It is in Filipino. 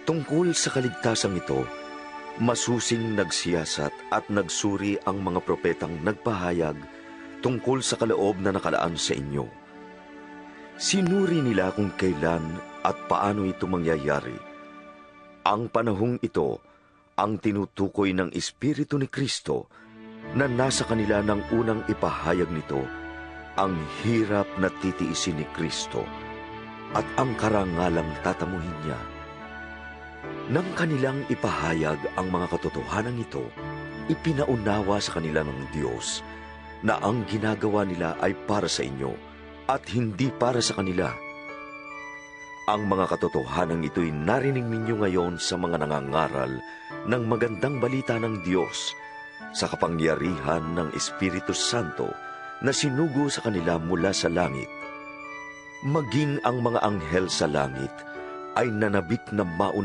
Tungkol sa kaligtasang ito, masusing nagsiyasat at nagsuri ang mga propetang nagpahayag tungkol sa kaloob na nakalaan sa inyo. Sinuri nila kung kailan at paano ito mangyayari. Ang panahong ito ang tinutukoy ng Espiritu ni Kristo na nasa kanila nang unang ipahayag nito ang hirap na titiisin ni Kristo at ang karangalang tatamuhin niya. Nang kanilang ipahayag ang mga katotohanan ito, ipinaunawa sa kanila ng Diyos na ang ginagawa nila ay para sa inyo at hindi para sa kanila. Ang mga katotohanan ito'y narinig ninyo ngayon sa mga nangangaral ng magandang balita ng Diyos sa kapangyarihan ng Espiritu Santo na sinugo sa kanila mula sa langit. Maging ang mga anghel sa langit ay nanabik na mauna